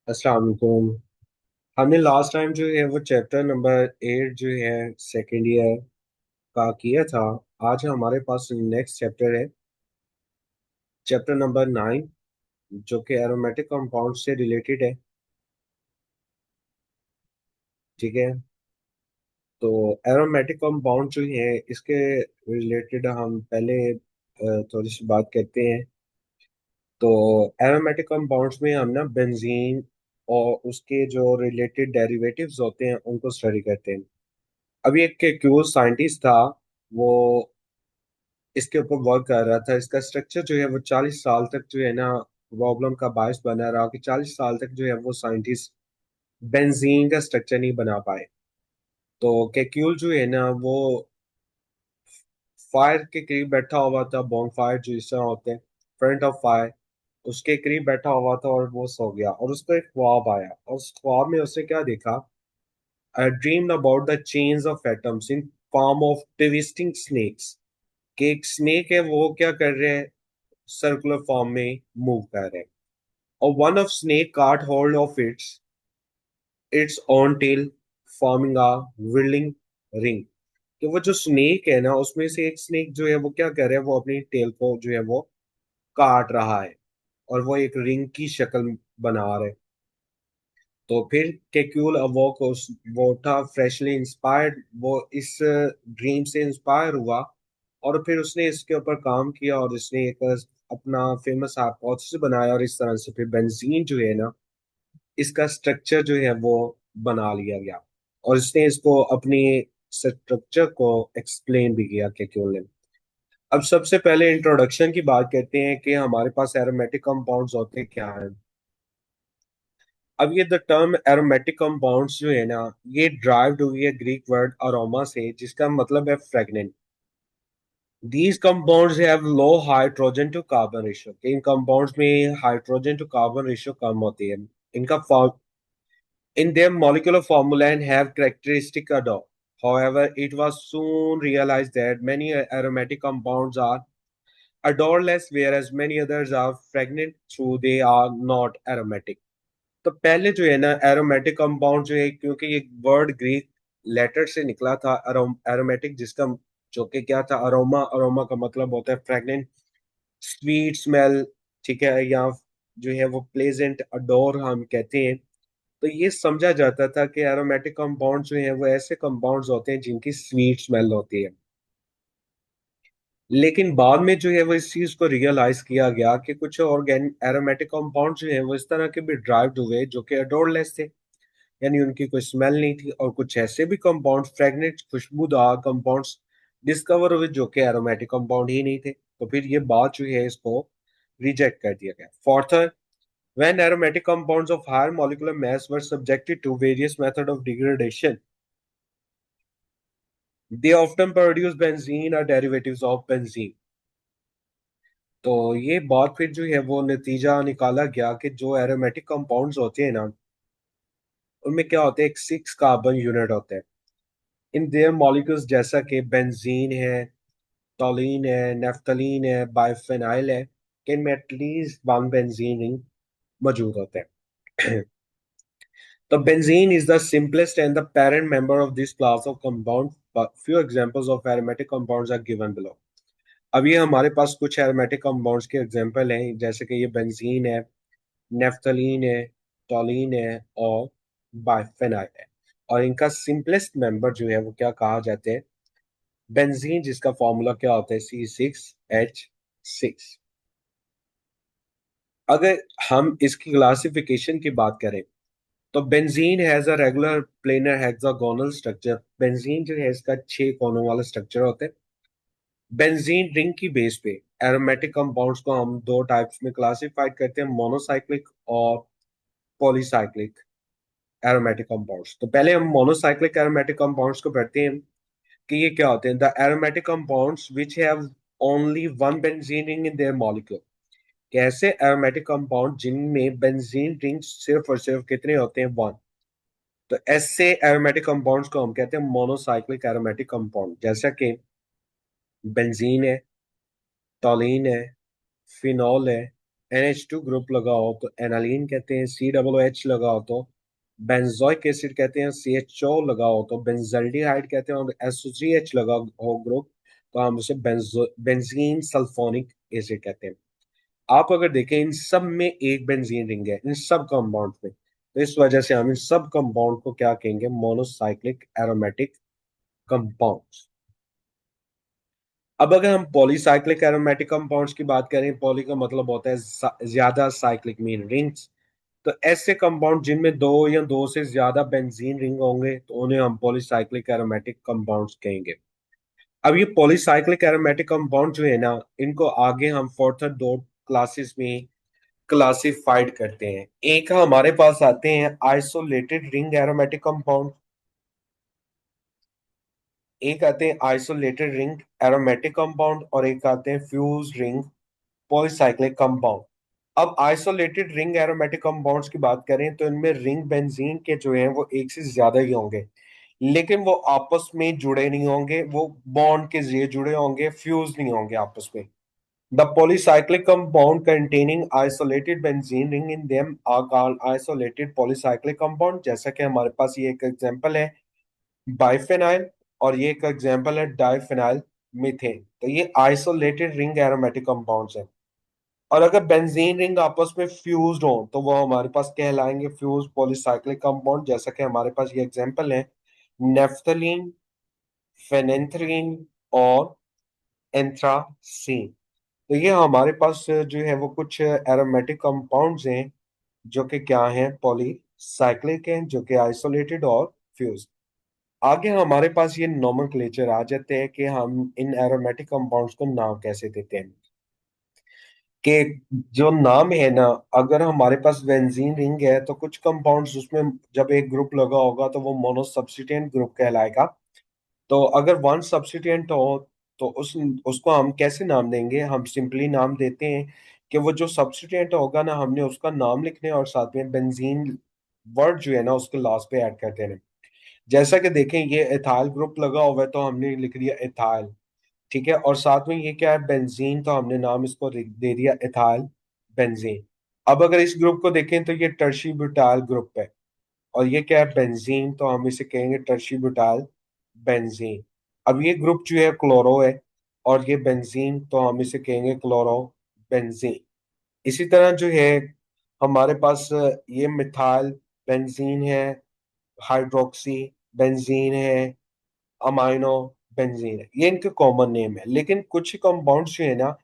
अस्सलाम वालेकुम। हमने लास्ट टाइम जो है वो चैप्टर नंबर 8 जो है सेकेंड ईयर का किया था। आज हमारे पास नेक्स्ट चैप्टर है, चैप्टर नंबर 9, जो कि एरोमेटिक कंपाउंड से रिलेटेड है। ठीक है, तो एरोमेटिक कंपाउंड जो है इसके रिलेटेड हम पहले थोड़ी सी बात करते हैं। तो एरोमेटिक कंपाउंड्स में हम ना बेंजीन और उसके जो रिलेटेड डेरिवेटिव्स होते हैं उनको स्टडी करते हैं। अभी एक क्यों साइंटिस्ट था, वो इसके ऊपर वर्क कर रहा था। इसका स्ट्रक्चर जो है वो 40 साल तक जो है ना प्रॉब्लम का बायस बना रहा कि 40 साल तक जो है वो साइंटिस्ट बेंजीन का स्ट्रक्चर नहीं बना पाए। तो केक्यूल जो है ना वो फायर के करीब बैठा हुआ था, बॉन फायर जो इस तरह होते हैं, फ्रंट ऑफ फायर, उसके करीब बैठा हुआ था और वो सो गया और उसको एक ख्वाब आया और उस ख्वाब में उसने क्या देखा। I dreamed about the chains of atoms in form of twisting snakes. कि एक स्नेक है वो क्या कर रहे हैं, सर्कुलर फॉर्म में मूव कर रहे हैं। और one of snake caught hold of its on tail forming a whirling ring. कि वो जो स्नेक है ना उसमें से एक स्नेक जो है वो क्या कर रहा है, वो अपनी टेल को जो है वो काट रहा है और वो एक रिंग की शक्ल बना रहा है। तो फिर केक्यूल अवोक, उस वो था फ्रेशली इंस्पायर्ड, वो इस ड्रीम से इंस्पायर हुआ और फिर उसने इसके ऊपर काम किया और इसने एक अपना फेमस हाइपोथेसिस बनाया और इस तरह से फिर बेंजीन जो है ना इसका स्ट्रक्चर जो है वो बना लिया गया और इसने इसको अपनी स्ट्रक्चर को एक्सप्लेन भी किया केक्यूल ने। अब सबसे पहले इंट्रोडक्शन की बात करते हैं कि हमारे पास एरोमेटिक कंपाउंड्स होते क्या हैं। अब ये द टर्म एरोमेटिक कंपाउंड्स जो है ना, ये ड्राइव्ड हुई है ग्रीक वर्ड अरोमा से, जिसका मतलब है fragrant. These compounds have low hydrogen to carbon ratio. इन कंपाउंड्स में हाइड्रोजन टू कार्बन रेशियो कम होती है। इनका in their molecular formula and have characteristic odor. However, it was soon realized that many aromatic compounds are odorless, whereas many others are fragrant through they are not aromatic. तो पहले जो है ना aromatic compound जो है, क्योंकि ये word Greek letter से निकला था एरोमेटिक, जिसका जो कि क्या था, अरोमा। अरोमा का मतलब होता है फ्रेगनेंट, स्वीट स्मेल। ठीक है, या जो है वो प्लेजेंट अडोर हम कहते हैं। तो ये समझा जाता था कि एरोमेटिक कंपाउंड जो हैं वो ऐसे कंपाउंड्स होते हैं जिनकी स्वीट स्मेल होती है। लेकिन बाद में जो है वो इस चीज को रियलाइज किया गया कि कुछ ऑर्गेन एरोमेटिक कंपाउंड जो है वो इस तरह के भी ड्राइव्ड हुए जो कि अडोरलेस थे, यानी उनकी कोई स्मेल नहीं थी। और कुछ ऐसे भी कंपाउंड, फ्रेगनेंट खुशबूदार कंपाउंड्स डिस्कवर हुए जो कि एरोमेटिक कंपाउंड ही नहीं थे। तो फिर ये बात जो है इसको रिजेक्ट कर दिया गया। फॉर्थर, when aromatic compounds of higher molecular mass were subjected to various methods of degradation, they often produce benzene or derivatives of benzene. तो ये बात फिर जो है वो नतीजा निकाला गया कि जो एरोमेटिक कंपाउंड्स होते हैं ना उनमें क्या होते हैं, एक 6 कार्बन यूनिट होते हैं इन देयर मॉलिक्यूल्स, जैसा कि बेंजीन है, टोलीन है, नेफ्थलीन है, बाइफेनाइल है, कि इनमें एटलीस्ट वन बेंजीन रिंग मौजूद होते हैं। The benzene is the simplest and the parent member of this class of compound. But few examples of aromatic compounds are given below. अब ये हमारे पास कुछ एरोमेटिक कंपाउंड्स के एग्जांपल हैं, जैसे कि ये बेंजीन है, नेफ्थलीन है, टोलीन है और बाइफेनाइल है। और इनका सिंपलेस्ट मेंबर जो है वो क्या कहा जाते हैं, बेंजीन, जिसका फॉर्मूला क्या होता है, C6H6। अगर हम इसकी क्लासिफिकेशन की बात करें तो benzene has a regular planar hexagonal structure. Benzene जो है इसका 6 कोनों वाला स्ट्रक्चर होता है। बेंजीन रिंग की बेस पे एरोमेटिक कंपाउंड्स को हम दो टाइप्स में क्लासिफाइड करते हैं, मोनोसाइक्लिक और पॉलीसाइक्लिक एरोमेटिक कंपाउंड्स। तो पहले हम मोनोसाइक्लिक एरोमेटिक कंपाउंड्स को पढ़ते हैं कि ये क्या होते हैं। The aromatic compounds which have only one benzene ring in their molecule. कैसे एरोमेटिक कंपाउंड जिनमें बेंजीन रिंग सिर्फ और सिर्फ कितने होते हैं, वन। तो ऐसे एरोमेटिक कंपाउंड्स को हम कहते हैं मोनोसाइक्लिक एरोमेटिक कंपाउंड, जैसा कि बेंजीन है, टोलीन है, फिनॉल है, NH2 ग्रुप लगा हो तो एनालीन कहते हैं, COOH लगा हो तो बेंजोइक एसिड कहते हैं, CHO लगा हो तो बेंजल्डिहाइड कहते हैं, और SO3H लगा हो ग्रुप तो हम उसे बेंजीन सल्फोनिक एसिड कहते हैं। आप अगर देखें इन सब में एक बेंजीन रिंग है इन सब कंपाउंड में, तो इस वजह से हम इन सब कंपाउंड को क्या कहेंगे, मोनोसाइक्लिक एरोमेटिक कंपाउंड। अब अगर हम पॉलीसाइक्लिक एरोमेटिक कंपाउंड्स की बात करें, पॉली का मतलब होता है ज्यादा, साइक्लिक मीन रिंग्स, तो ऐसे कंपाउंड जिनमें दो या दो से ज्यादा बेंजीन रिंग होंगे तो उन्हें हम पॉलीसाइक्लिक एरोमेटिक कंपाउंड्स कहेंगे। अब ये पॉलीसाइक्लिक एरोमेटिक कंपाउंड जो है ना, इनको आगे हम फर्दर दो क्लासेस में क्लासिफाइड करते हैं। एक हमारे पास आते हैं आइसोलेटेड रिंग एरोमेटिक कंपाउंड, एक आते हैं आइसोलेटेड रिंग एरोमेटिक कंपाउंड, और एक आते हैं फ्यूज रिंग पॉलीसाइक्लिक कंपाउंड। अब आइसोलेटेड रिंग एरोमेटिक कंपाउंड्स की बात करें तो इनमें रिंग बेंजीन के जो हैं वो एक से ज्यादा ही होंगे, लेकिन वो आपस में जुड़े नहीं होंगे, वो बॉन्ड के जरिए जुड़े होंगे, फ्यूज नहीं होंगे आपस में। The polycyclic compound containing isolated benzene ring in them are called isolated polycyclic compound. जैसा कि हमारे पास ये एक एग्जांपल है बाइफेनाइल, और ये एक एग्जांपल है डाइफेनाइल मीथेन। तो ये आइसोलेटेड रिंग एरोमेटिक कंपाउंड्स हैं। और अगर बेंजीन रिंग आपस में फ्यूज्ड हो तो वो हमारे पास कहलाएंगे फ्यूज पॉलीसाइक्लिक कंपाउंड। जैसा कि हमारे पास ये एग्जांपल है नेफ्थलीन, फेनेंथ्रीन और एंथ्रासीन। तो ये हमारे पास जो है वो कुछ एरोमेटिक कंपाउंड्स हैं जो कि क्या हैं, पॉलीसाइक्लिक हैं, जो कि आइसोलेटेड और फ्यूज। आगे हमारे पास ये नोमेनक्लेचर आ जाते हैं कि हम इन एरोमेटिक कंपाउंड्स को नाम कैसे देते हैं। कि जो नाम है ना, अगर हमारे पास बेंजीन रिंग है तो कुछ कंपाउंड्स उसमें जब एक ग्रुप लगा होगा तो वो मोनो सब्स्टिट्यूएंट ग्रुप कहलाएगा। तो अगर वन सब्स्टिट्यूएंट हो तो उस उसको हम कैसे नाम देंगे, हम सिंपली नाम देते हैं कि वो जो सब्स्टिट्यूएंट होगा ना, हमने उसका नाम लिखने और साथ में बेंजीन वर्ड जो है ना उसके लास्ट पे ऐड कर देना। जैसा कि देखें ये एथाइल ग्रुप लगा हुआ है तो हमने लिख दिया एथाइल, ठीक है, और साथ में ये क्या है, बेंजीन, तो हमने नाम इसको दे दिया एथाइल बेंजीन। अब अगर इस ग्रुप को देखें तो ये टर्शी ब्यूटाइल ग्रुप है, और ये क्या है, बेंजीन, तो हम इसे कहेंगे टर्शी ब्यूटाइल बेंजीन। अब ये ग्रुप जो है क्लोरो है, और ये बेंजीन, तो हम इसे कहेंगे क्लोरो बेंजीन। इसी तरह जो है हमारे पास ये मिथाइल बेंजीन है, हाइड्रोक्सी बेंजीन है, अमाइनो बेंजीन है, ये इनके कॉमन नेम है। लेकिन कुछ कंपाउंड्स जो है ना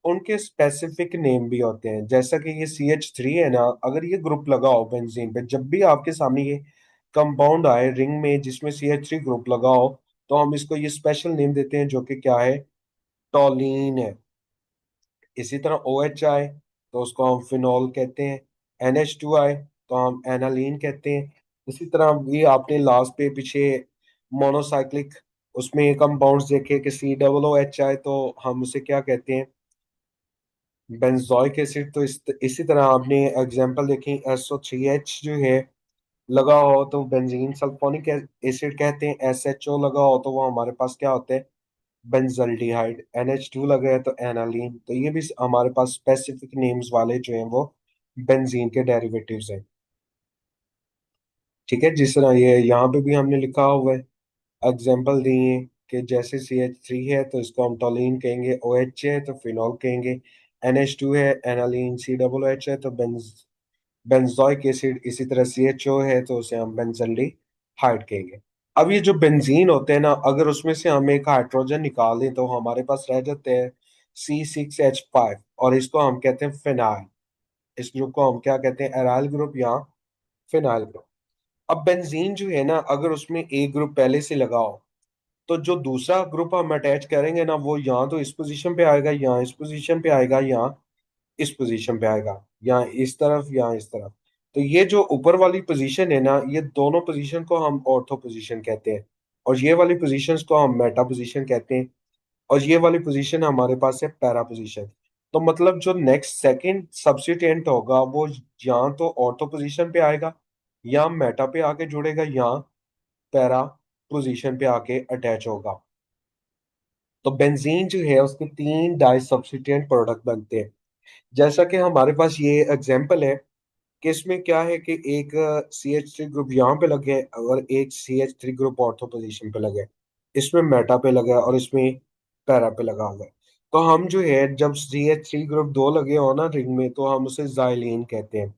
उनके स्पेसिफिक नेम भी होते हैं। जैसा कि ये CH3 है ना, अगर ये ग्रुप लगा हो बेंजीन पे, जब भी आपके सामने ये कंपाउंड आए रिंग में जिसमें CH3 ग्रुप लगा हो, तो हम इसको ये स्पेशल नेम देते हैं जो कि क्या है, टॉलीन है। इसी तरह OH आए तो उसको हम फिनॉल कहते हैं, NH2 आए तो हम एनालीन कहते हैं। इसी तरह भी आपने लास्ट पे पीछे मोनोसाइक्लिक उसमें कंपाउंड्स देखे कि COOH आए तो हम उसे क्या कहते हैं, बेंजोइक एसिड। तो इसी तरह आपने एग्जांपल देखी SO3H जो है लगा हो तो बेंजीन सल्फोनिक एसिड कहते हैं, SHO लगा हो तो वो हमारे पास क्या होते हैं, बेंजल्डिहाइड। NH2 लगे हैं तो एनालीन। तो ये भी हमारे पास स्पेसिफिक नेम्स वाले जो हैं वो बेंजीन के डेरिवेटिव्स हैं। ठीक है, जिस तरह ये यहाँ पे भी हमने लिखा हुआ है, एग्जाम्पल दिए कि जैसे CH3 है तो इसको हम टोलीन कहेंगे, OH है तो फिनॉल कहेंगे, NH2 है एनालीन, COOH है तो बेंजोइक एसिड, इसी तरह CHO है तो उसे हम बेंजल्डिहाइड कहेंगे। अब ये जो बेंजीन होते हैं ना, अगर उसमें से हम एक हाइड्रोजन निकाल दें तो हमारे पास रह जाते हैं C6H5, और इसको हम कहते हैं फिनाइल। इस ग्रुप को हम क्या कहते हैं, एराइल ग्रुप या फिनाइल ग्रुप। अब बेंजीन जो है ना, अगर उसमें एक ग्रुप पहले से लगा हो तो जो दूसरा ग्रुप हम अटैच करेंगे ना, वो यहाँ तो इस पोजीशन पे आएगा, यहाँ इस पोजीशन पे आएगा, यहाँ इस पोजीशन पे आएगा, यहाँ इस तरफ, यहाँ इस तरफ। तो ये जो ऊपर वाली पोजीशन है ना, ये दोनों पोजीशन को हम ऑर्थो पोजीशन कहते हैं, और ये वाली पोजीशंस को हम मेटा पोजीशन कहते हैं, और ये वाली पोजीशन हमारे पास है पैरा पोजीशन। तो मतलब जो नेक्स्ट सेकंड सब्स्टिट्यूएंट होगा वो यहाँ तो ऑर्थो पोजीशन पे आएगा, या मेटा पे आके जुड़ेगा, या पैरा पोजीशन पे आके अटैच होगा। तो बेंजीन जो है उसके तीन डाई सब्स्टिट्यूएंट प्रोडक्ट बनते हैं। जैसा कि हमारे पास ये एग्जाम्पल है कि इसमें क्या है कि एक CH3 ग्रुप यहाँ पे लगे है और एक CH3 ग्रुप ऑर्थो पोजीशन पे लगे है। इसमें मेटा पे लगा है और इसमें पैरा पे लगा हुआ है। तो हम जो है जब CH3 ग्रुप दो लगे हो ना रिंग में, तो हम उसे जाइलीन कहते हैं।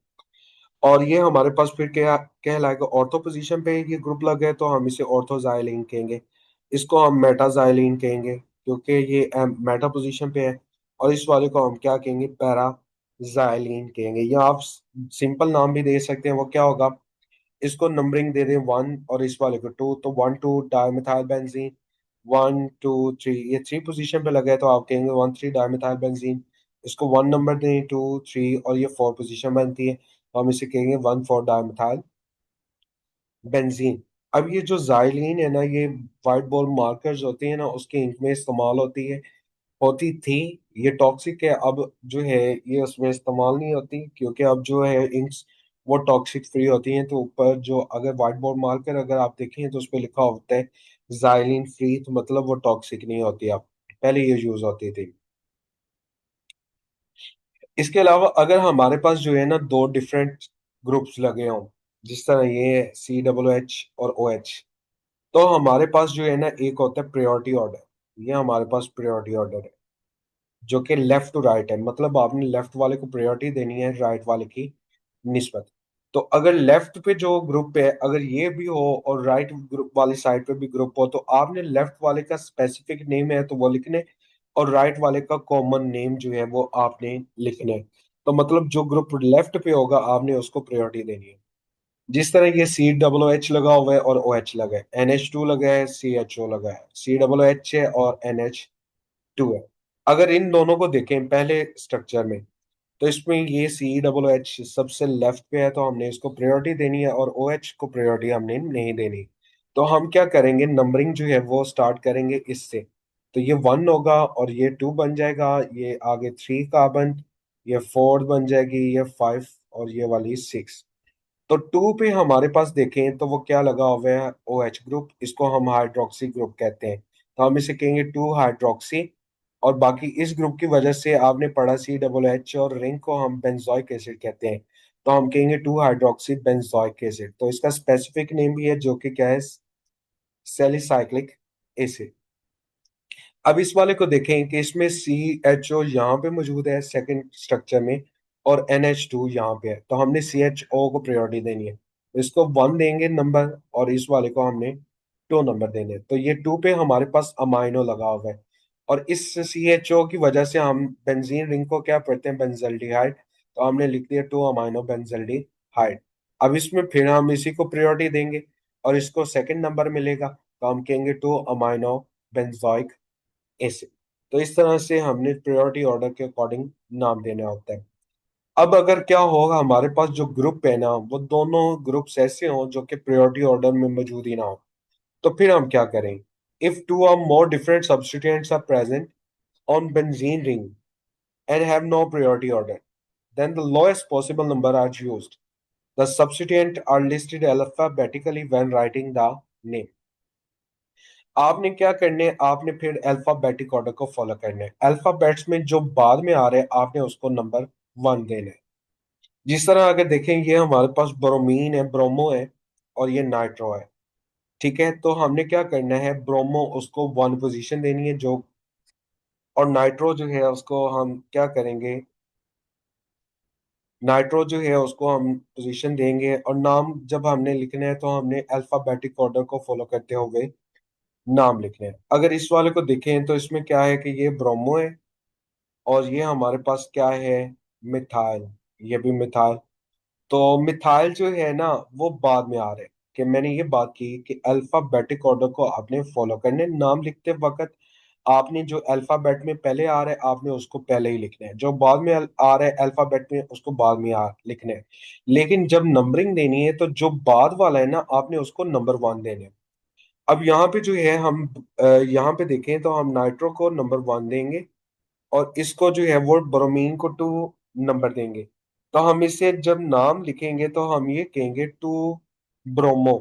और ये हमारे पास फिर क्या कहलाएगा, ऑर्थो पोजीशन पे ये ग्रुप लगे है तो हम इसे ऑर्थोजाइलिन कहेंगे। इसको हम मेटाजाइलिन कहेंगे क्योंकि ये मेटा पोजीशन पे है। और इस वाले को हम क्या कहेंगे, पैराजाइलिन कहेंगे, या आप सिंपल नाम भी दे सकते हैं। वो क्या होगा, इसको नंबरिंग दे दें 1 और इस वाले को 2, तो 1 2 डाइमिथाइल बेंजीन, 1 2 3, ये 3 पोजीशन पे लगे हैं तो आप कहेंगे 1 3 डाइमिथाइल बेंजीन। इसको 1 नंबर दें, 2 3 और ये 4 पोजीशन बनती है तो हम इसे कहेंगे 1 4 डाइमिथाइल बेंजीन। अब ये जो जाइलीन है ना, ये वाइट बोर्ड मार्कर्स होते हैं ना, उसके इंक में इस्तेमाल होती है, होती थी। ये टॉक्सिक है, अब जो है ये उसमें इस्तेमाल नहीं होती क्योंकि अब जो है इंक्स वो टॉक्सिक फ्री होती हैं। तो ऊपर जो अगर व्हाइट बोर्ड मार्कर अगर आप देखें तो उस पर लिखा होता है जाइलिन फ्री, तो मतलब वो टॉक्सिक नहीं होती। अब पहले ये यूज होती थी। इसके अलावा अगर हमारे पास जो है ना दो डिफरेंट ग्रुप्स लगे हों, जिस तरह ये COOH और OH, तो हमारे पास जो है ना एक होता है प्रायोरिटी ऑर्डर। ये हमारे पास प्रायोरिटी ऑर्डर है जो कि लेफ्ट टू राइट है, मतलब आपने लेफ्ट वाले को प्रायोरिटी देनी है राइट वाले की निस्बत। तो अगर लेफ्ट पे जो ग्रुप है अगर ये भी हो और राइट ग्रुप वाली साइड पे भी ग्रुप हो, तो आपने लेफ्ट वाले का स्पेसिफिक नेम है तो वो लिखने, और राइट वाले का कॉमन नेम जो है वो आपने लिखना है। तो मतलब जो ग्रुप लेफ्ट पे होगा आपने उसको प्रायोरिटी देनी है। जिस तरह ये COOH लगा हुआ है और OH लगा है, NH2 लगा है, CHO लगा है, COOH है और NH2 है। अगर इन दोनों को देखें पहले स्ट्रक्चर में, तो इसमें ये COOH सबसे लेफ्ट पे है तो हमने इसको प्रायोरिटी देनी है और OH को प्रायोरिटी हमने नहीं देनी। तो हम क्या करेंगे, नंबरिंग जो है वो स्टार्ट करेंगे इससे। तो ये 1 होगा और ये 2 बन जाएगा, ये आगे 3 कार्बन, ये 4 बन जाएगी, ये 5 और ये वाली 6। तो 2 पे हमारे पास देखें तो वो क्या लगा हुआ है, OH ग्रुप, इसको हम हाइड्रोक्सी ग्रुप कहते हैं। तो हम इसे कहेंगे 2 हाइड्रोक्सी। और बाकी इस ग्रुप की वजह से आपने पढ़ा COOH और रिंग को हम बेंजोइक एसिड कहते हैं, तो हम कहेंगे 2 हाइड्रोक्सी बेंजोइक एसिड। तो इसका स्पेसिफिक नेम भी है जो कि क्या है, सैलिसाइक्लिक एसिड। अब इस वाले को देखें कि इसमें CHO यहाँ पे मौजूद है सेकंड स्ट्रक्चर में और NH2 यहाँ पे है, तो हमने CHO को प्रायोरिटी देनी है, तो इसको 1 देंगे नंबर और इस वाले को हमने 2 नंबर देने हैं। तो ये 2 पे हमारे पास अमाइनो लगा हुआ है और इस CHO की वजह से हम बेंजीन रिंग को क्या पढ़ते हैं, बेंजल्डिहाइड, तो हमने लिख दिया 2 अमाइनो बेंजल्डिहाइड। अब इसमें फिर हम इसी को प्रायोरिटी देंगे और इसको सेकंड नंबर मिलेगा, तो हम कहेंगे 2 अमाइनो बेंजोइक एसिड। तो इस तरह से हमने प्रायोरिटी ऑर्डर के अकॉर्डिंग नाम देना होता है। अब अगर क्या होगा, हमारे पास जो ग्रुप है ना वो दोनों ग्रुप्स ऐसे हों जो कि प्रायोरिटी ऑर्डर में मौजूद ही ना हो, तो फिर हम क्या करें, if two or more different substituents are present on benzene ring and have no priority order, then the lowest possible number are used. The substituents are listed alphabetically when writing the name. आपने क्या करने है, आपने फिर alphabetic order को follow करना है। Alphabets में जो बाद में आ रहे हैं आपने उसको नंबर 1 देना है। जिस तरह अगर देखें ये हमारे पास ब्रोमीन है, ब्रोमो है और ये नाइट्रो है। ठीक है, तो हमने क्या करना है, ब्रोमो उसको 1 पोजीशन देनी है जो, और नाइट्रो जो है उसको हम क्या करेंगे, नाइट्रो जो है उसको हम पोजीशन देंगे। और नाम जब हमने लिखना है तो हमने अल्फाबेटिक ऑर्डर को फॉलो करते हुए नाम लिखने हैं। अगर इस वाले को देखें तो इसमें क्या है कि ये ब्रोमो है और ये हमारे पास क्या है, मिथाइल, ये भी मिथाइल। तो मिथाइल जो है ना वो बाद में आ रहे हैं, कि मैंने ये बात की कि अल्फाबेटिक ऑर्डर को आपने फॉलो करने, नाम लिखते वक्त आपने जो अल्फाबेट में पहले आ रहा है आपने उसको पहले ही लिखना है, जो बाद में आ रहा है अल्फाबेट में उसको बाद में लिखना है। लेकिन जब नंबरिंग देनी है तो जो बाद वाला है ना आपने उसको नंबर 1 देना है। अब यहाँ पे जो है हम यहाँ पे देखें तो हम नाइट्रो को नंबर 1 देंगे और इसको जो है वो ब्रोमीन को 2 नंबर देंगे। तो हम इसे जब नाम लिखेंगे तो हम ये कहेंगे 2 ब्रोमो,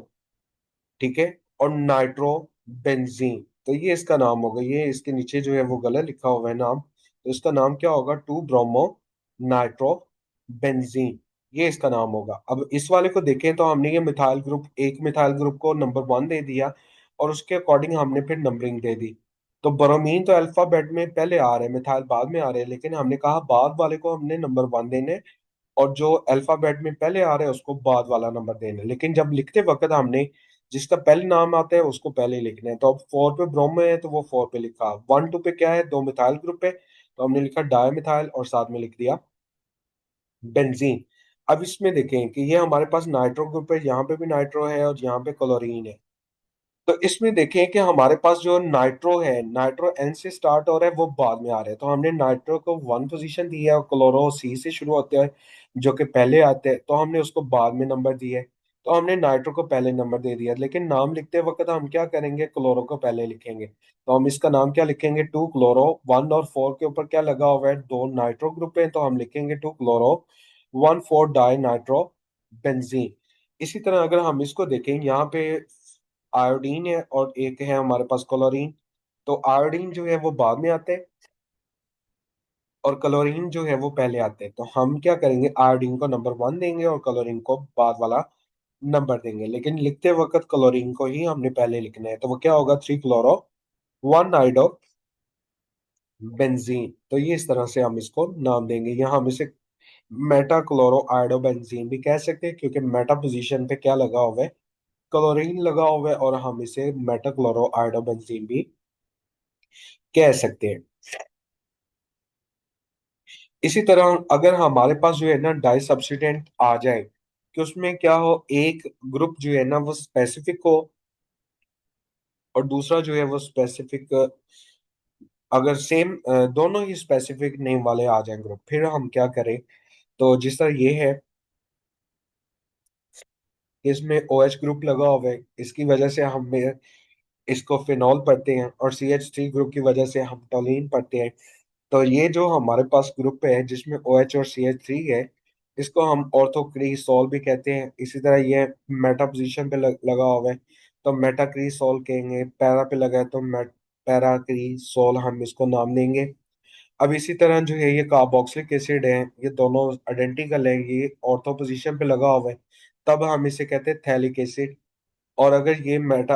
ठीक है, और नाइट्रो बेंजीन। तो ये इसका नाम होगा, ये इसके नीचे जो है वो गलत लिखा हुआ है नाम, तो इसका नाम क्या होगा, 2 ब्रोमो नाइट्रो बेंजीन, ये इसका नाम होगा। अब इस वाले को देखें तो हमने ये मिथाइल ग्रुप, एक मिथाइल ग्रुप को नंबर 1 दे दिया, और उसके अकॉर्डिंग हमने फिर नंबरिंग दे दी। तो ब्रोमीन तो अल्फाबेट में पहले आ रहे हैं, मिथाइल बाद में आ रहे हैं, लेकिन हमने कहा बाद वाले को हमने नंबर 1 देने, और जो अल्फाबेट में पहले आ रहे हैं उसको बाद वाला नंबर देना। लेकिन जब लिखते वक्त हमने जिसका पहले नाम आता है उसको पहले लिखना है। तो अब 4 पे ब्रोमो है तो वो 4 पे लिखा, 1 2 पे क्या है, दो मिथाइल ग्रुप है तो हमने लिखा डाई मिथाइल, और साथ में लिख दिया बेंजीन। अब इसमें देखें कि ये हमारे पास नाइट्रो ग्रुप है, यहाँ पे भी नाइट्रो है और यहाँ पे क्लोरीन है। तो इसमें देखें कि हमारे पास जो नाइट्रो है, नाइट्रो एन से स्टार्ट हो रहा है, वो बाद में आ रहा है, तो हमने नाइट्रो को 1 पोजीशन दी है, और क्लोरो सी से शुरू होते हैं जो कि पहले आते हैं, तो हमने उसको बाद में नंबर दिए। तो हमने नाइट्रो को पहले नंबर दे दिया, लेकिन नाम लिखते वक्त हम क्या करेंगे, क्लोरो को पहले लिखेंगे। तो हम इसका नाम क्या लिखेंगे, 2 क्लोरो। 1 और 4 के ऊपर क्या लगा हुआ है, दो नाइट्रो ग्रुप है, तो हम लिखेंगे 2 क्लोरो 1 4 डाई नाइट्रो बेंजीन। इसी तरह अगर हम इसको देखें, यहाँ पे आयोडीन है और एक है हमारे पास क्लोरीन। तो आयोडीन जो है वो बाद में आते हैं, और क्लोरीन जो है वो पहले आते हैं। तो हम क्या करेंगे, आयोडीन को नंबर 1 देंगे और क्लोरीन को बाद वाला नंबर देंगे, लेकिन लिखते वक्त क्लोरीन को ही हमने पहले लिखना है। तो वो क्या होगा, 3 क्लोरो 1 आइडो बेंजीन। तो ये इस तरह से हम इसको नाम देंगे, या हम इसे मेटा क्लोरो आइडो बेंजीन भी कह सकते हैं, क्योंकि मेटा पोजीशन पे क्या लगा हुआ है, क्लोरीन लगा हुआ है, और हम इसे मेटा क्लोरो आइडो बेंजीन भी कह सकते हैं। इसी तरह अगर हमारे पास जो है ना डाई सब्स्टिटेंट आ जाए, कि उसमें क्या हो, एक ग्रुप जो है ना वो स्पेसिफिक हो, और दूसरा जो है वो स्पेसिफिक, अगर सेम दोनों ही स्पेसिफिक नेम वाले आ जाएं ग्रुप, फिर हम क्या करें। तो जिस तरह ये है कि इसमें ओ एच ग्रुप लगा हुआ है, इसकी वजह से हम इसको फिनॉल पढ़ते हैं, और सी एच थ्री ग्रुप की वजह से हम टोलीन पढ़ते हैं। तो ये जो हमारे पास ग्रुप है जिसमें ओ एच और सी एच थ्री है, इसको हम ऑर्थोक्रीसोल भी कहते हैं। इसी तरह ये मेटा पोजीशन पे लगा हुआ है तो मेटाक्रीसोल कहेंगे, पैरा पे लगा है तो पैराक्रीसोल हम इसको नाम देंगे। अब इसी तरह जो है ये कार्बोक्सिलिक एसिड है, ये दोनों आइडेंटिकल है, ये ऑर्थो पोजीशन पे लगा हुआ है, तब हम इसे कहते हैं थैलिक एसिड। और अगर ये मेटा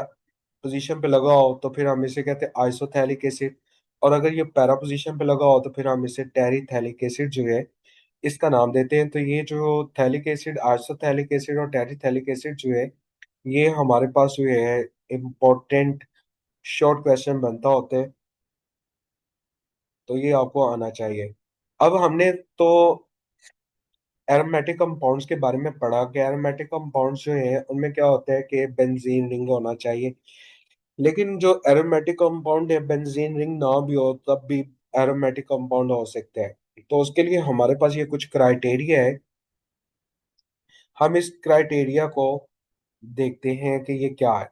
पोजीशन पे लगा हो तो फिर हम इसे कहते हैं आइसोथैलिक एसिड। और अगर ये पैरा पोजीशन पे लगा हो तो फिर हम इसे टेरिथैलिक एसिड जो है इसका नाम देते हैं। तो ये जो थैलिक एसिड, आइसोथैलिक एसिड और टेरिथैलिक एसिड जो है, ये हमारे पास जो है इम्पोर्टेंट शॉर्ट क्वेश्चन बनता होते हैं, तो ये आपको आना चाहिए। अब हमने तो एरोमेटिक कंपाउंड्स के बारे में पढ़ा कि एरोमेटिक कंपाउंड्स जो है उनमें क्या होता है कि बेंजीन रिंग होना चाहिए। लेकिन जो एरोमेटिक कंपाउंड है, बेंजीन रिंग ना भी हो तब भी एरोमेटिक कंपाउंड हो सकता है। तो उसके लिए हमारे पास ये कुछ क्राइटेरिया है, हम इस क्राइटेरिया को देखते हैं कि ये क्या है।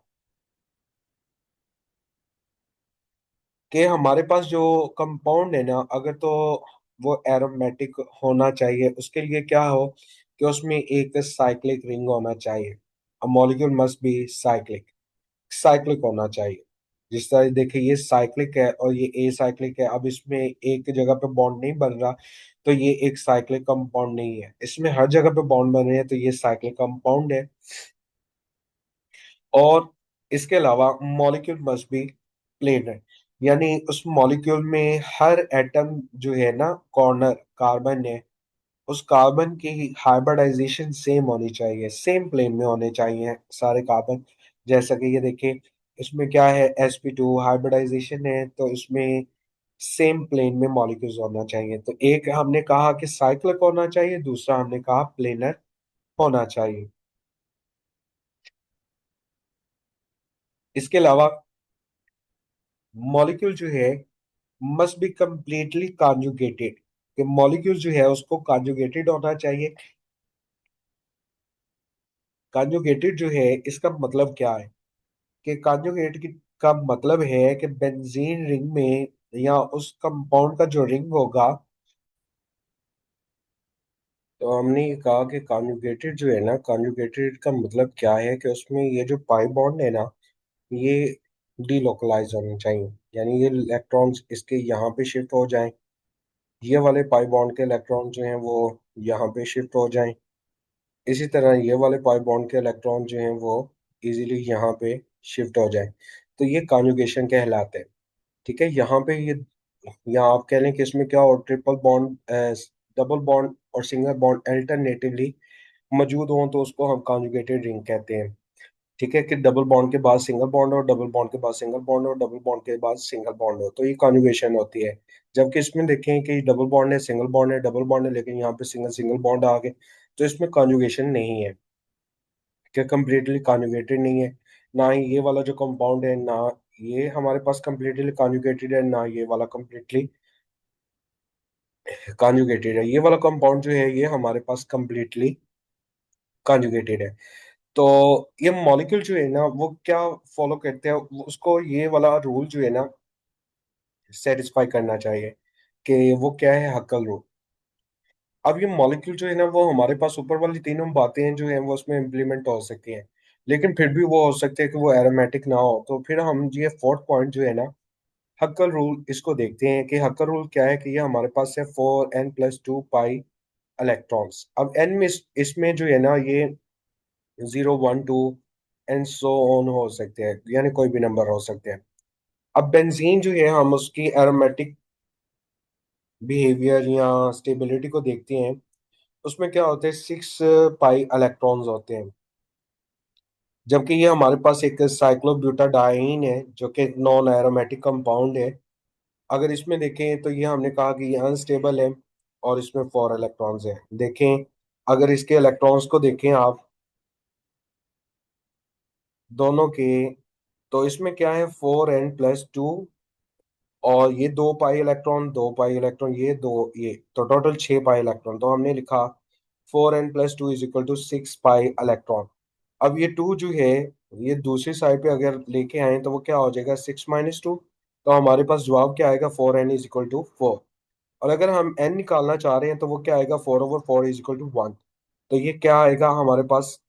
कि हमारे पास जो कंपाउंड है ना, अगर तो वो एरोमेटिक होना चाहिए, उसके लिए क्या हो कि उसमें एक साइक्लिक रिंग होना चाहिए। A molecule must be cyclic, cyclic होना चाहिए। जिस तरह देखिए ये साइक्लिक है और ये ए साइक्लिक है, अब इसमें एक जगह पे बॉन्ड नहीं बन रहा, तो ये एक साइक्लिक कंपाउंड नहीं है। इसमें हर जगह पे बॉन्ड बन रहे हैं, तो ये साइक्लिक कंपाउंड है। और इसके अलावा मॉलिक्यूल मस्ट बी प्लेन है, यानी उस मॉलिक्यूल में हर एटम जो है ना, कॉर्नर कार्बन है, उस कार्बन की हाइब्रिडाइजेशन सेम होनी चाहिए, सेम प्लेन में होने चाहिए सारे कार्बन। जैसा कि ये देखिए, इसमें क्या है, sp2 हाइब्रिडाइजेशन है, तो इसमें सेम प्लेन में मॉलिक्यूल्स होना चाहिए। तो एक हमने कहा कि साइक्लिक होना चाहिए, दूसरा हमने कहा प्लेनर होना चाहिए। इसके अलावा मॉलिक्यूल जो है मस्ट बी कंप्लीटली कॉन्जुगेटेड, कि मॉलिक्यूल जो है उसको कॉन्जुगेटेड होना चाहिए। कॉन्जुगेटेड जो है इसका मतलब क्या है, कि कॉन्जुगेट की का मतलब है कि बेंजीन रिंग में या उस कंपाउंड का जो रिंग होगा, तो हमने ये कहा कि कॉन्जुगेटेड जो है ना, कॉन्जुगेटेड का मतलब क्या है कि उसमें ये जो पाई बॉन्ड है ना, ये डीलोकलाइज होने चाहिए, यानी ये इलेक्ट्रॉन्स इसके यहाँ पे शिफ्ट हो जाएं, ये वाले पाई बॉन्ड के इलेक्ट्रॉन जो हैं वो यहाँ पे शिफ्ट हो जाएं। इसी तरह ये वाले पाई बॉन्ड के इलेक्ट्रॉन जो हैं वो इजीली यहाँ पे शिफ्ट हो जाएं। तो ये कॉन्जुगेशन कहलाते हैं। ठीक है, यहाँ पे ये, यहाँ आप कह लें कि इसमें क्या, और ट्रिपल बॉन्ड, डबल बॉन्ड और सिंगल बॉन्ड अल्टरनेटिवली मौजूद हों तो उसको हम कॉन्जुगेटेड रिंग कहते हैं। ठीक है, कि डबल बॉन्ड के बाद सिंगल बॉन्ड हो, डबल बॉन्ड के बाद सिंगल बॉन्ड हो, डबल बॉन्ड के बाद सिंगल बॉन्ड हो, तो ये कॉन्जुगेशन होती है। जबकि इसमें देखें कि डबल बॉन्ड है, सिंगल बॉन्ड है, डबल बॉन्ड है, लेकिन यहाँ पे सिंगल सिंगल बॉन्ड आ गए, तो इसमें कॉन्जुगेशन नहीं है, कि कम्प्लीटली कॉन्जुगेटेड नहीं है। ना ही ये वाला जो कंपाउंड है, ना ये हमारे पास कम्प्लीटली कॉन्जुगेटेड है, ना ये वाला कम्प्लीटली कॉन्जुगेटेड है। ये वाला कंपाउंड जो है ये हमारे पास कम्प्लीटली कॉन्जुगेटेड है। तो ये मॉलिक्यूल जो है ना वो क्या फॉलो करते हैं, उसको ये वाला रूल जो है ना सेटिस्फाई करना चाहिए, कि वो क्या है, हक्कल रूल। अब ये मॉलिक्यूल जो है ना वो हमारे पास ऊपर वाली तीनों बातें हैं जो हैं वो उसमें इम्प्लीमेंट हो सकती हैं, लेकिन फिर भी वो हो सकते हैं कि वो एरोमेटिक ना हो। तो फिर हम ये फोर्थ पॉइंट जो है ना, हक्कल रूल, इसको देखते हैं कि हक्कल रूल क्या है। कि ये हमारे पास है 4n+2 पाई इलेक्ट्रॉन्स। अब एन में इसमें जो है ना ये 0, 1, 2 एंड सो ऑन हो सकते हैं, यानी कोई भी नंबर हो सकते हैं। अब बेंजीन जो है हम उसकी एरोमेटिक बिहेवियर या स्टेबिलिटी को देखते हैं। उसमें क्या होते हैं, 6 पाई इलेक्ट्रॉन्स होते हैं। जबकि ये हमारे पास एक साइक्लोब्यूटाडाइन है जो कि नॉन एरोमेटिक कंपाउंड है। अगर इसमें देखें तो ये हमने कहा कि ये अनस्टेबल है, और इसमें 4 इलेक्ट्रॉन्स हैं। देखें, अगर इसके इलेक्ट्रॉन्स को देखें आप दोनों के, तो इसमें क्या है, 4n+2, और ये 2 पाई इलेक्ट्रॉन, 2 पाई इलेक्ट्रॉन, ये दो, ये तो टोटल 6 पाई इलेक्ट्रॉन। तो हमने लिखा 4n+2 = 6 पाई इलेक्ट्रॉन। अब ये टू जो है, ये दूसरी साइड पे अगर लेके आए तो वो क्या हो जाएगा, 6 - 2। तो हमारे पास जवाब क्या आएगा, 4n = 4। और अगर हम n निकालना चाह रहे हैं तो वो क्या आएगा, 4/4 = 1। तो ये क्या आएगा हमारे पास,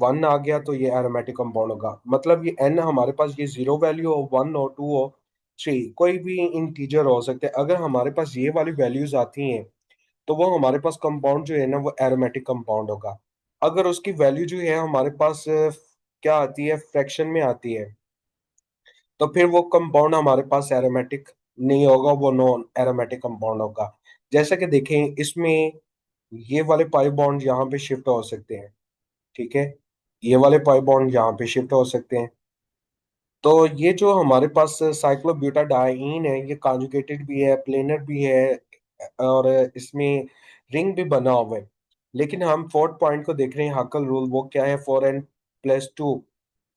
1 आ गया, तो ये एरोमेटिक कंपाउंड होगा। मतलब ये n हमारे पास ये जीरो वैल्यू हो, 1 हो, 2 हो, 3, कोई भी इंटीजर हो सकते हैं। अगर हमारे पास ये वाली वैल्यूज आती हैं तो वो हमारे पास कंपाउंड जो है ना वो एरोमेटिक कंपाउंड होगा। अगर उसकी वैल्यू जो है हमारे पास क्या आती है, फ्रैक्शन में आती है, तो फिर वो कंपाउंड हमारे पास एरोमेटिक नहीं होगा, वो नॉन एरोमेटिक कंपाउंड होगा। जैसा कि देखें इसमें, ये वाले पाई बॉन्ड यहाँ पे शिफ्ट हो सकते हैं। ठीक है, ये वाले पाई बॉन्ड यहाँ पे शिफ्ट हो सकते हैं। तो ये जो हमारे पास साइक्लोब्यूटाडाइन है, ये कॉन्जुगेटेड भी है, प्लेनर भी है, और इसमें रिंग भी बना हुआ है। लेकिन हम फोर्थ पॉइंट को देख रहे हैं, हाकल रूल, वो क्या है, 4n+2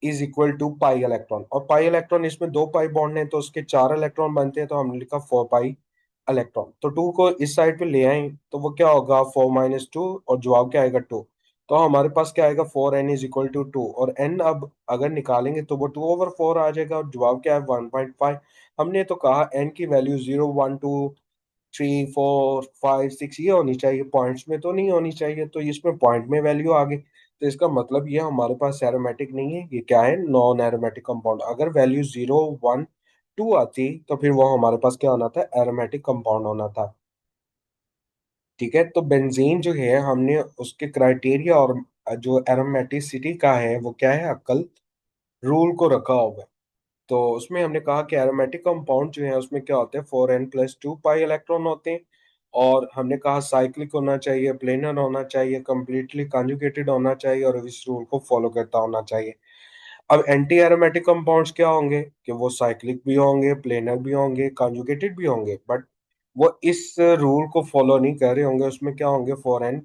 = पाई इलेक्ट्रॉन। और पाई इलेक्ट्रॉन, इसमें 2 पाई बॉन्ड है तो उसके 4 इलेक्ट्रॉन बनते हैं, तो हमने लिखा 4 पाई इलेक्ट्रॉन। तो टू को इस साइड पे ले आए तो वो क्या होगा, 4 - 2, और जवाब क्या आएगा, 2। तो हमारे पास क्या आएगा, 4n = 2, और n अब अगर निकालेंगे तो वो 2/4 आ जाएगा, और जवाब क्या है, 1.5। हमने तो कहा n की वैल्यू 0, 1, 2, 3, 4, 5, 6 ये होनी चाहिए, पॉइंट्स में तो नहीं होनी चाहिए। तो इसमें पॉइंट में वैल्यू आ गई, तो इसका मतलब ये हमारे पास एरोमेटिक नहीं है, ये क्या है, नॉन एरोमेटिक कंपाउंड। अगर वैल्यू 0, 1, 2 आती तो फिर वो हमारे पास क्या होना था, एरोमेटिक कंपाउंड होना था। ठीक है, तो बेंजीन जो है हमने उसके क्राइटेरिया और जो एरोमेटिसिटी का है वो क्या है, अक्ल रूल को रखा हुआ है। तो उसमें हमने कहा कि एरोमेटिक कंपाउंड जो है उसमें क्या होते हैं, 4n+2 पाई इलेक्ट्रॉन होते हैं। और हमने कहा साइक्लिक होना चाहिए, प्लेनर होना चाहिए, कंप्लीटली कॉन्जुगेटेड होना चाहिए, और इस रूल को फॉलो करता होना चाहिए। अब एंटी एरोमेटिक कंपाउंड्स क्या होंगे, कि वो साइक्लिक भी होंगे, प्लेनर भी होंगे, कॉन्जुगेटेड भी होंगे, बट वो इस रूल को फॉलो नहीं कर रहे होंगे। उसमें क्या होंगे, 4n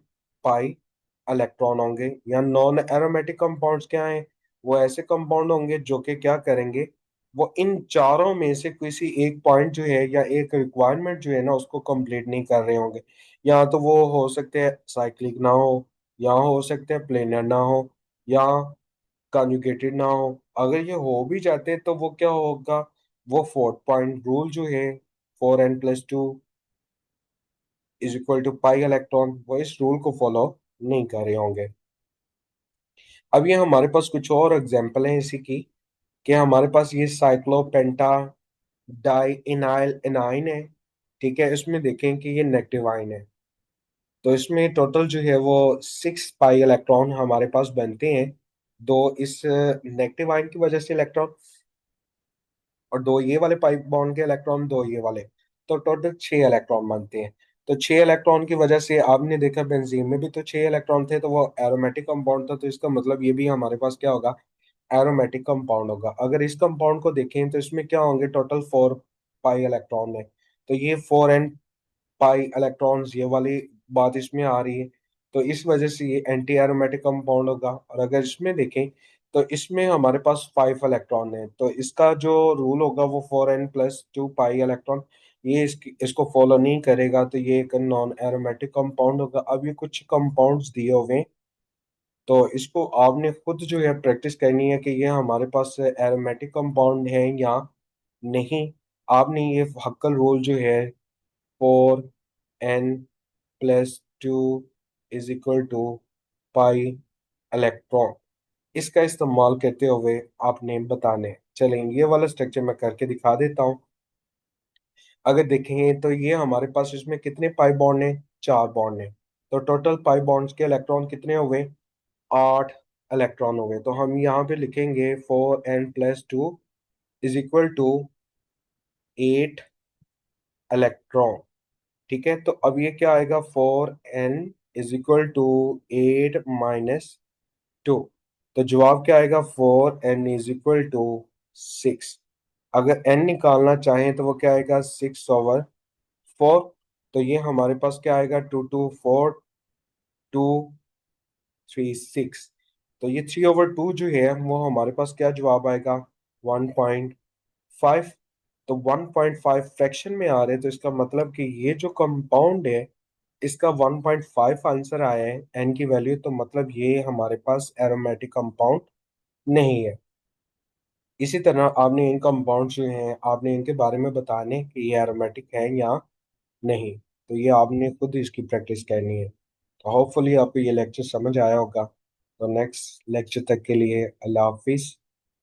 इलेक्ट्रॉन होंगे। या नॉन एरोमेटिक कंपाउंड्स क्या हैं, वो ऐसे कंपाउंड होंगे जो कि क्या करेंगे, वो इन चारों में से किसी एक पॉइंट जो है या एक रिक्वायरमेंट जो है ना उसको कंप्लीट नहीं कर रहे होंगे। या तो वो हो सकते हैं साइक्लिक ना हो, या हो सकते हैं प्लेनर ना हो, या कॉन्जुगेटेड ना हो। अगर ये हो भी जाते तो वो क्या होगा, वो फोर्थ पॉइंट रूल जो है, 4n+2 = पाई इलेक्ट्रॉन, वो इस रूल को फॉलो नहीं कर रहे होंगे। अब ये हमारे पास कुछ और एग्जांपल हैं इसी की, कि हमारे पास ये साइक्लोपेंटा डाई इनाइल एनाइन है। ठीक है, इसमें देखें कि ये नेगेटिव आयन है। तो इसमें टोटल जो है वो 6 पाई इलेक्ट्रॉन हमारे पास बनते हैं। दो इस नेगेटिव आयन की वजह से इलेक्ट्रॉन, और दो ये वाले पाई बॉन्ड के इलेक्ट्रॉन, दो ये वाले। तो टोटल 6 इलेक्ट्रॉन बनते हैं। तो 6 इलेक्ट्रॉन की वजह से आपने देखा बेंजीन में भी तो 6 इलेक्ट्रॉन थे, तो वो एरोमेटिक कंपाउंड था। तो इसका मतलब ये भी हमारे पास क्या होगा, एरोमेटिक कंपाउंड होगा। अगर इस कंपाउंड को देखें तो इसमें क्या होंगे, टोटल 4 पाई इलेक्ट्रॉन है। तो ये 4n पाई इलेक्ट्रॉन्स, ये वाली बात इसमें आ रही है। तो इस वजह से ये एंटी एरोमेटिक कंपाउंड होगा। और अगर इसमें देखें तो इसमें हमारे पास 5 इलेक्ट्रॉन है, तो इसका जो रूल होगा वो 4n+2 पाई इलेक्ट्रॉन, ये इसको फॉलो नहीं करेगा। तो ये एक नॉन एरोमेटिक कंपाउंड होगा। अब ये कुछ कंपाउंड्स दिए हुए हैं, तो इसको आपने खुद जो है प्रैक्टिस करनी है कि ये हमारे पास एरोमेटिक कंपाउंड है या नहीं। आपने ये हक्कल रूल जो है, 4n+2 = 2 पाई इलेक्ट्रॉन, इसका इस्तेमाल करते हुए आपने बताने हैं। चलेंगे ये वाला स्ट्रक्चर मैं करके दिखा देता हूँ। अगर देखेंगे तो ये हमारे पास इसमें कितने पाई बॉन्ड है, 4 बॉन्ड है। तो टोटल पाई बॉन्ड्स के इलेक्ट्रॉन कितने हो गए, 8 इलेक्ट्रॉन हो गए। तो हम यहाँ पे लिखेंगे 4n+2 = 8 इलेक्ट्रॉन। ठीक है, तो अब ये क्या आएगा, 4n = 8 - 2। तो जवाब क्या आएगा, 4n = 6। अगर n निकालना चाहें तो वो क्या आएगा, 6/4। तो ये हमारे पास क्या आएगा, 2 2 4 2 3 6। तो ये 3/2 जो है वो हमारे पास क्या जवाब आएगा, 1.5। तो 1.5 फ्रैक्शन में आ रहे हैं, तो इसका मतलब कि ये जो कंपाउंड है इसका 1.5 आंसर आया है एन की वैल्यू। तो मतलब ये हमारे पास एरोमेटिक कंपाउंड नहीं है। इसी तरह आपने इन कंपाउंड जो हैं आपने इनके बारे में बताने कि ये एरोमेटिक है या नहीं। तो ये आपने खुद इसकी प्रैक्टिस करनी है। तो होपफुली आपको ये लेक्चर समझ आया होगा। तो नेक्स्ट लेक्चर तक के लिए अल्लाह हाफिज।